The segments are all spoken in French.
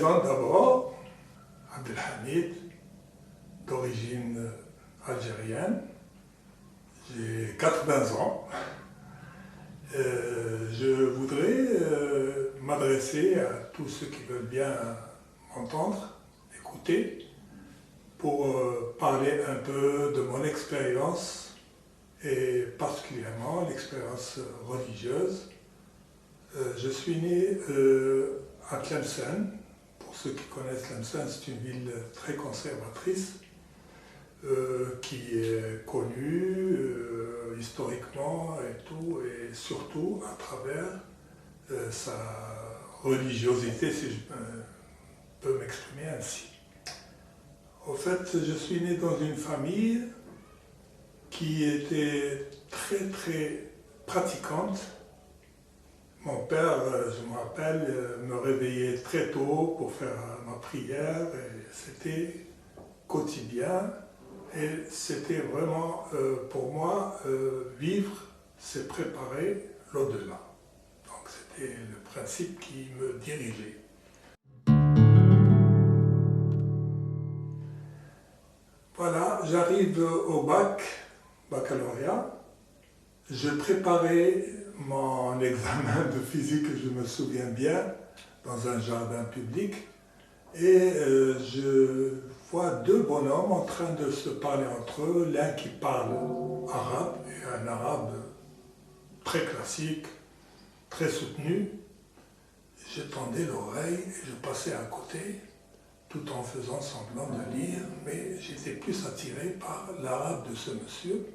présente d'abord, Abdelhamid, d'origine algérienne. J'ai 80 ans. Je voudrais m'adresser à tous ceux qui veulent bien m'entendre, écouter, pour parler un peu de mon expérience, et particulièrement l'expérience religieuse. Je suis né à Tlemcen. Pour ceux qui connaissent Tlemcen, c'est une ville très conservatrice qui est connue historiquement et tout, et surtout à travers sa religiosité, si je peux m'exprimer ainsi. Au fait, je suis né dans une famille qui était très très pratiquante. Mon père, je me rappelle, me réveillait très tôt pour faire ma prière, et c'était quotidien. Et c'était vraiment, pour moi, vivre, c'est préparer l'au-delà. Donc c'était le principe qui me dirigeait. Voilà, j'arrive au baccalauréat. Je préparais mon examen de physique, je me souviens bien, dans un jardin public. Et je vois deux bonhommes en train de se parler entre eux, l'un qui parle arabe, et un arabe très classique, très soutenu. Je tendais l'oreille et je passais à côté, tout en faisant semblant de lire, mais j'étais plus attiré par l'arabe de ce monsieur.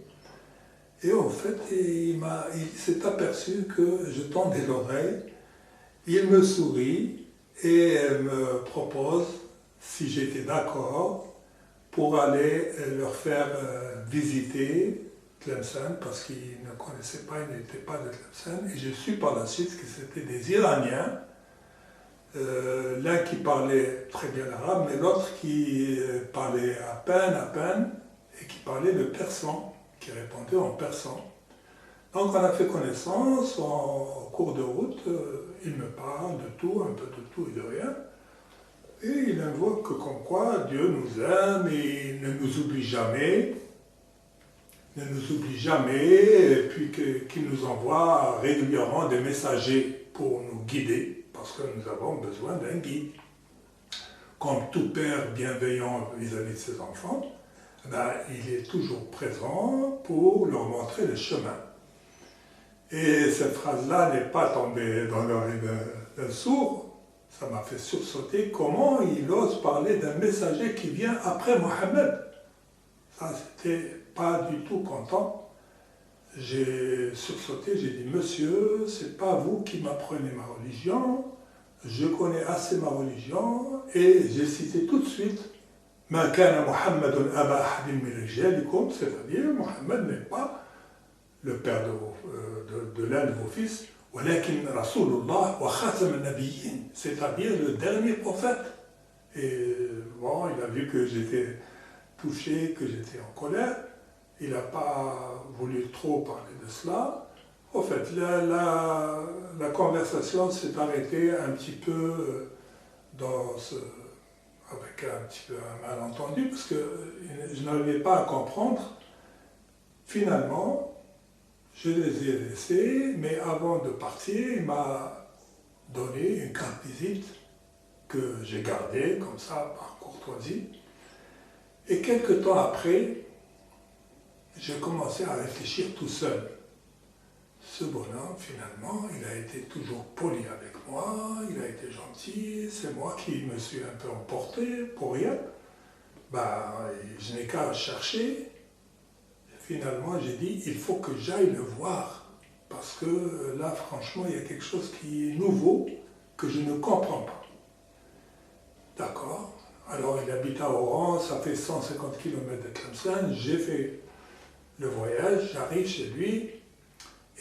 Et en fait, il s'est aperçu que je tendais l'oreille, il me sourit et me propose, si j'étais d'accord, pour aller leur faire visiter Tlemcen, parce qu'ils ne connaissaient pas, ils n'étaient pas de Tlemcen. Et je suis par la suite que c'était des Iraniens, l'un qui parlait très bien l'arabe, mais l'autre qui parlait à peine, et qui parlait le persan, qui répondait en persan. Donc on a fait connaissance en cours de route, il me parle de tout, un peu de tout et de rien. Et il invoque comme quoi Dieu nous aime et ne nous oublie jamais, et puis qu'il nous envoie régulièrement des messagers pour nous guider, parce que nous avons besoin d'un guide. Comme tout père bienveillant vis-à-vis de ses enfants, ben, il est toujours présent pour leur montrer le chemin. Et cette phrase-là n'est pas tombée dans l'oreille d'un sourd. Ça m'a fait sursauter. Comment il ose parler d'un messager qui vient après Mohammed? Ça, c'était pas du tout content. J'ai sursauté, j'ai dit, monsieur, c'est pas vous qui m'apprenez ma religion, je connais assez ma religion, et j'ai cité tout de suite Ma kana Muhammadun aba ahadin min rijalikum, c'est-à-dire Mohammed n'est pas le père de l'un de vos fils, walakin Rasulullah wa khatam al-nabiyyin, c'est-à-dire le dernier prophète. Et bon, il a vu que j'étais touché, que j'étais en colère. Il n'a pas voulu trop parler de cela. En fait, la conversation s'est arrêtée un petit peu avec un petit peu un malentendu, parce que je n'arrivais pas à comprendre. Finalement, je les ai laissés, mais avant de partir, il m'a donné une carte visite que j'ai gardée comme ça par courtoisie. Et quelque temps après, j'ai commencé à réfléchir tout seul. Ce bonhomme, finalement, il a été toujours poli avec moi, il a été gentil, c'est moi qui me suis un peu emporté pour rien. Ben, je n'ai qu'à chercher. Finalement, j'ai dit, il faut que j'aille le voir, parce que là, franchement, il y a quelque chose qui est nouveau, que je ne comprends pas. D'accord. Alors, il habite à Oran, ça fait 150 km de Tlemcen, j'ai fait le voyage, j'arrive chez lui,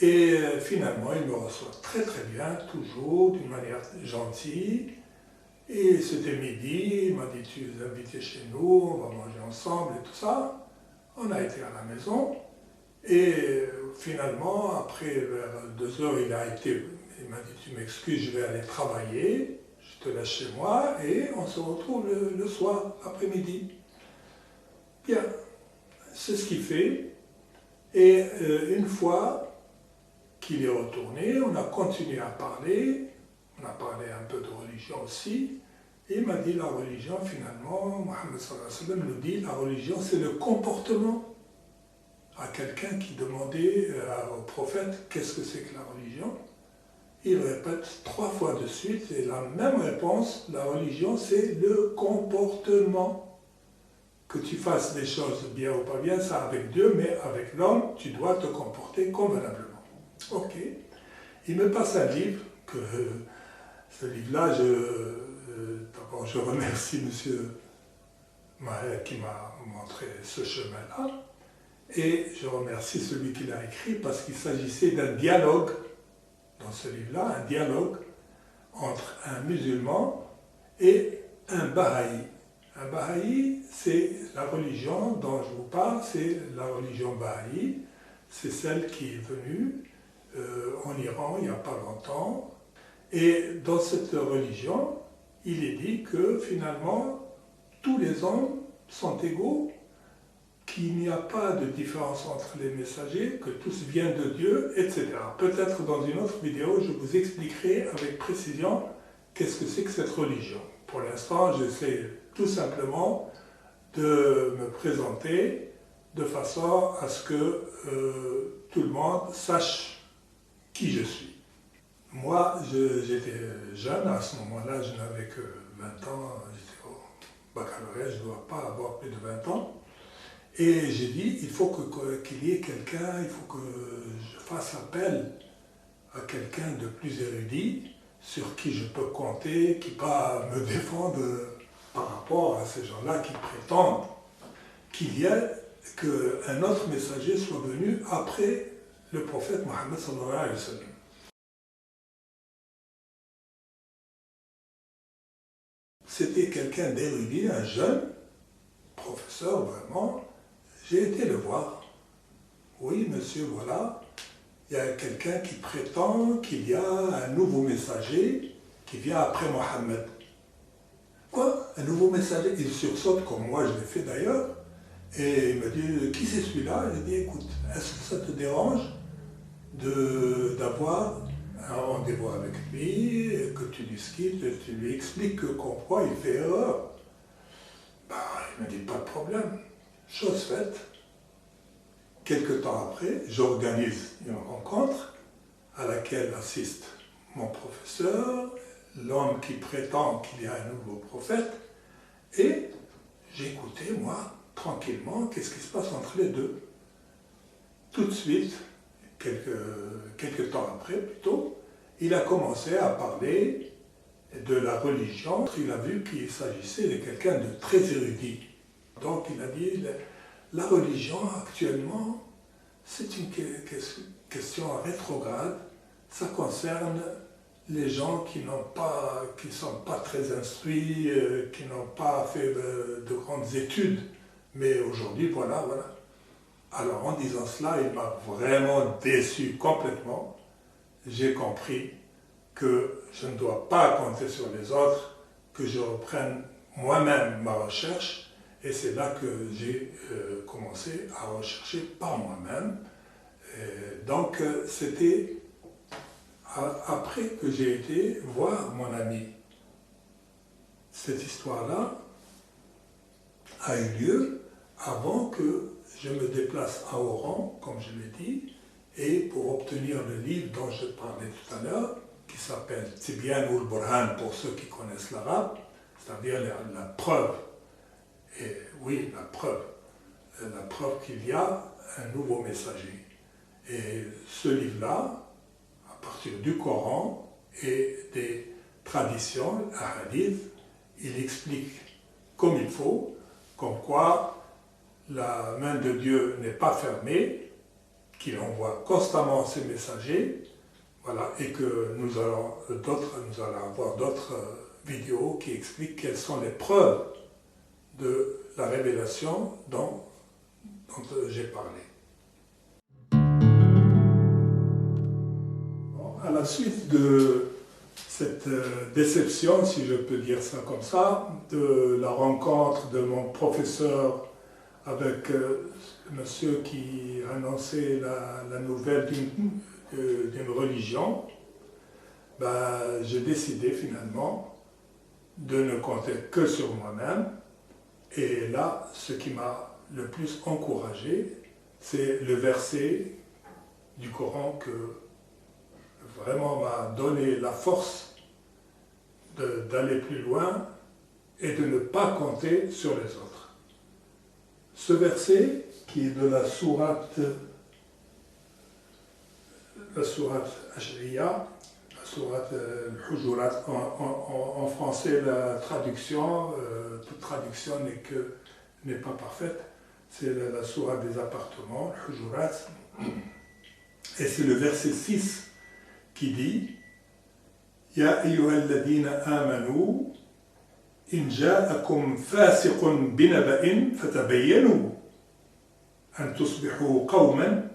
et finalement, il me reçoit très très bien, toujours, d'une manière gentille. Et c'était midi, il m'a dit, tu es invité chez nous, on va manger ensemble et tout ça. On a été à la maison, et finalement, après vers 2 heures, il m'a dit, tu m'excuses, je vais aller travailler. Je je te laisse chez moi et on se retrouve le soir, l'après-midi. Bien, c'est ce qu'il fait. Et une fois qu'il est retourné, on a continué à parler, on a parlé un peu de religion aussi, et il m'a dit la religion finalement, Mohammed sallallahu alayhi wa sallam nous dit, la religion c'est le comportement. À quelqu'un qui demandait au prophète qu'est-ce que c'est que la religion, il répète 3 fois de suite et la même réponse, la religion c'est le comportement. Que tu fasses des choses bien ou pas bien, ça avec Dieu, mais avec l'homme, tu dois te comporter convenablement. Ok. Il me passe un livre, que ce livre-là, d'abord je remercie monsieur Maher qui m'a montré ce chemin-là, et je remercie celui qui l'a écrit parce qu'il s'agissait d'un dialogue, dans ce livre-là, un dialogue entre un musulman et un Baha'i. Un Baha'i, c'est la religion dont je vous parle, c'est la religion Baha'i, c'est celle qui est venue en Iran il n'y a pas longtemps. Et dans cette religion, il est dit que finalement, tous les hommes sont égaux, qu'il n'y a pas de différence entre les messagers, que tous viennent de Dieu, etc. Peut-être dans une autre vidéo, je vous expliquerai avec précision qu'est-ce que c'est que cette religion. Pour l'instant, j'essaie tout simplement de me présenter de façon à ce que tout le monde sache qui je suis. Moi, j'étais jeune, à ce moment-là, je n'avais que 20 ans, j'étais au baccalauréat, je ne dois pas avoir plus de 20 ans. Et j'ai dit, il faut qu'il y ait quelqu'un, il faut que je fasse appel à quelqu'un de plus érudit, sur qui je peux compter, qui va me défendre par rapport à ces gens-là qui prétendent qu'il y a qu'un autre messager soit venu après le prophète Mohammed sallallahu alayhi wa sallam. C'était quelqu'un d'érudit, un jeune professeur vraiment. J'ai été le voir. Oui, monsieur, voilà. Il y a quelqu'un qui prétend qu'il y a un nouveau messager qui vient après Mohammed. Quoi? Un nouveau messager? Il sursaute comme moi je l'ai fait d'ailleurs. Et il me dit, qui c'est celui-là? J'ai dit, écoute, est-ce que ça te dérange d'avoir un rendez-vous avec lui, que tu discutes, et tu lui expliques que quoi il fait erreur? Ben, il me dit, pas de problème. Chose faite. Quelque temps après, j'organise une rencontre à laquelle assiste mon professeur, l'homme qui prétend qu'il y a un nouveau prophète, et j'écoutais, moi, tranquillement, qu'est-ce qui se passe entre les deux. Tout de suite, quelques temps après plutôt, il a commencé à parler de la religion. Il a vu qu'il s'agissait de quelqu'un de très érudit. Donc il a dit, la religion actuellement, c'est une question rétrograde. Ça concerne les gens qui ne sont pas très instruits, qui n'ont pas fait de grandes études. Mais aujourd'hui, voilà. Alors en disant cela, il m'a vraiment déçu complètement. J'ai compris que je ne dois pas compter sur les autres, que je reprenne moi-même ma recherche. Et c'est là que j'ai commencé à rechercher par moi-même. Donc c'était après que j'ai été voir mon ami. Cette histoire-là a eu lieu avant que je me déplace à Oran, comme je l'ai dit, et pour obtenir le livre dont je parlais tout à l'heure, qui s'appelle Tibyan ul-Burhan pour ceux qui connaissent l'arabe, c'est-à-dire la preuve. Et oui, la preuve qu'il y a un nouveau messager. Et ce livre-là, à partir du Coran et des traditions, hadith, il explique comme il faut, comme quoi la main de Dieu n'est pas fermée, qu'il envoie constamment ses messagers, voilà, et que nous allons avoir d'autres vidéos qui expliquent quelles sont les preuves de la révélation dont j'ai parlé. Bon, à la suite de cette déception, si je peux dire ça comme ça, de la rencontre de mon professeur avec monsieur qui annonçait la nouvelle d'une religion, ben, j'ai décidé finalement de ne compter que sur moi-même. Et là, ce qui m'a le plus encouragé, c'est le verset du Coran que vraiment m'a donné la force d'aller plus loin et de ne pas compter sur les autres. Ce verset, qui est de la sourate Ashriya, la sourate Al-Hujurat, en français la traduction, toute traduction n'est pas parfaite, c'est la sourate des appartements, Al-Hujurat, et c'est le verset 6 qui dit Ya ayyuhalladhina amanu in ja'akum fasiqun binaba'in fatabayyanu an tusbihu qawman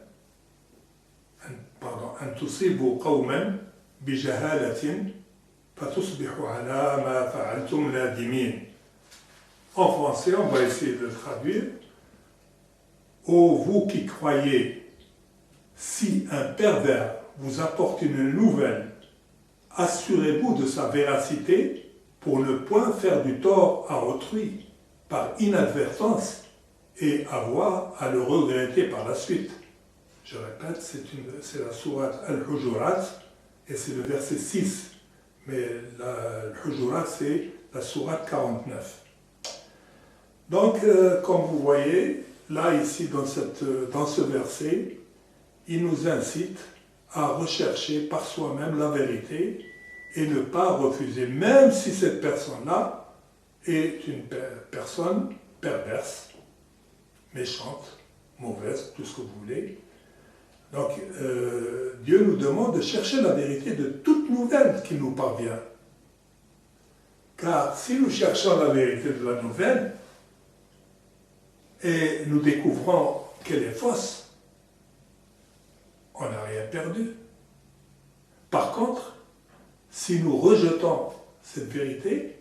an tusibu qawman bijahalatin fatusbihu ala ma fa'altum nadimin. En français, on va essayer de le traduire. Ô vous qui croyez, si un pervers vous apporte une nouvelle, assurez-vous de sa véracité pour ne point faire du tort à autrui par inadvertance et avoir à le regretter par la suite. Je répète, c'est la sourate Al-Hujurat et c'est le verset 6. Mais Al-Hujurat, c'est la sourate 49. Donc, comme vous voyez, là, ici, dans ce verset, il nous incite à rechercher par soi-même la vérité et ne pas refuser, même si cette personne-là est une personne perverse, méchante, mauvaise, tout ce que vous voulez. Donc, Dieu nous demande de chercher la vérité de toute nouvelle qui nous parvient. Car si nous cherchons la vérité de la nouvelle et nous découvrons qu'elle est fausse, on n'a rien perdu. Par contre, si nous rejetons cette vérité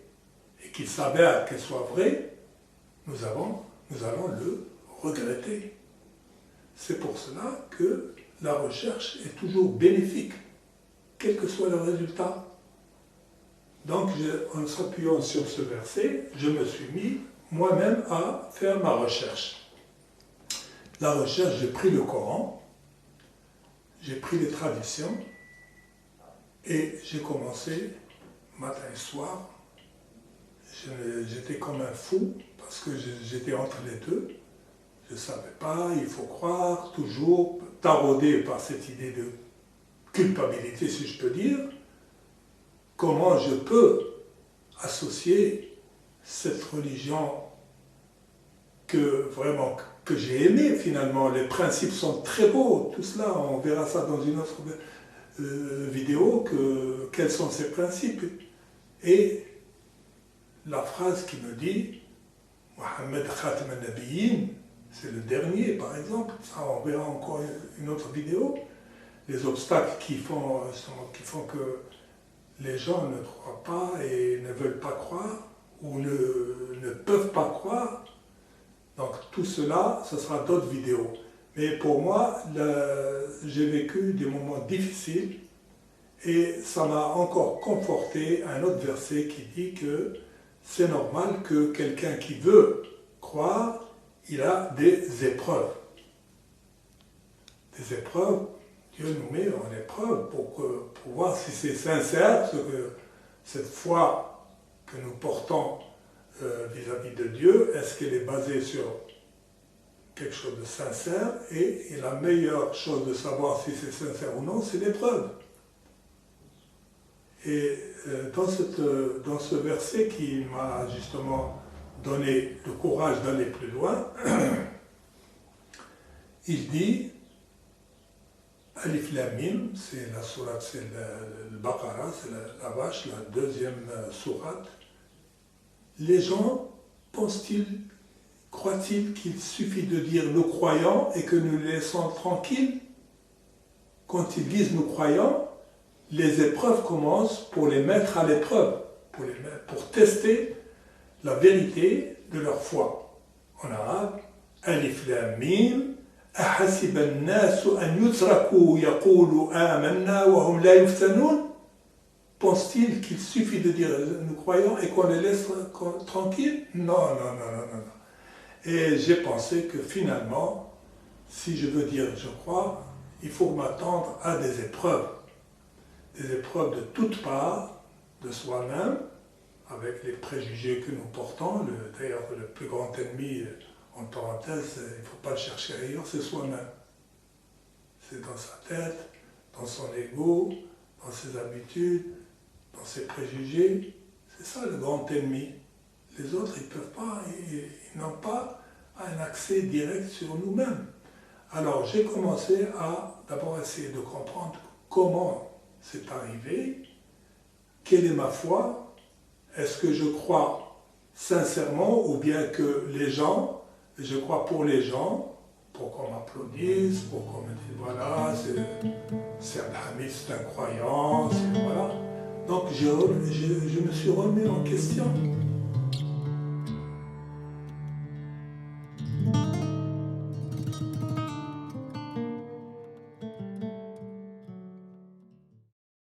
et qu'il s'avère qu'elle soit vraie, nous allons le regretter. C'est pour cela que la recherche est toujours bénéfique, quel que soit le résultat. Donc, en s'appuyant sur ce verset, je me suis mis moi-même à faire ma recherche. La recherche, j'ai pris le Coran, j'ai pris les traditions et j'ai commencé matin et soir. J'étais comme un fou parce que j'étais entre les deux. Je ne savais pas, il faut croire, toujours taraudé par cette idée de culpabilité, si je peux dire. Comment je peux associer cette religion que j'ai aimée finalement. Les principes sont très beaux, tout cela, on verra ça dans une autre vidéo, quels sont ces principes. Et la phrase qui me dit Mohammed Khatam al-Nabiyyin, c'est le dernier par exemple, ça on verra encore une autre vidéo, les obstacles qui font que les gens ne croient pas et ne veulent pas croire ou ne peuvent pas croire. Donc tout cela, ce sera d'autres vidéos. Mais pour moi, j'ai vécu des moments difficiles et ça m'a encore conforté un autre verset qui dit que c'est normal que quelqu'un qui veut croire, il a des épreuves. Des épreuves, Dieu nous met en épreuve pour voir si c'est sincère, cette foi que nous portons vis-à-vis de Dieu, est-ce qu'elle est basée sur quelque chose de sincère, et la meilleure chose de savoir si c'est sincère ou non, c'est l'épreuve. Et dans ce verset qui m'a justement donné le courage d'aller plus loin, il dit, Alif Lam Mim, c'est la sourate, c'est le Baqara, c'est la vache, la deuxième sourate. Les gens pensent-ils, croient-ils qu'il suffit de dire nous croyons et que nous les laissons tranquilles? Quand ils disent nous croyons, les épreuves commencent pour les mettre à l'épreuve, pour tester la vérité de leur foi. En arabe, Alif Lam Mim, أحسب الناس أن يتركوا يقولوا آمنا وهم لا يفتنون. Pense-t-il qu'il suffit de dire nous croyons et qu'on les laisse tranquilles? Non, non, non, non, non. Et j'ai pensé que finalement, si je veux dire je crois, il faut m'attendre à des épreuves de toutes parts, de soi-même, avec les préjugés que nous portons. D'ailleurs, le plus grand ennemi, en parenthèse, il ne faut pas le chercher ailleurs, c'est soi-même. C'est dans sa tête, dans son ego, dans ses habitudes, dans ses préjugés. C'est ça le grand ennemi. Les autres, ils peuvent pas, ils n'ont pas un accès direct sur nous-mêmes. Alors j'ai commencé à d'abord essayer de comprendre comment c'est arrivé, quelle est ma foi, est-ce que je crois sincèrement ou bien que les gens, je crois pour les gens, pour qu'on m'applaudisse, pour qu'on me dise voilà, c'est Abdelhamid, c'est un croyant, voilà. Donc je me suis remis en question.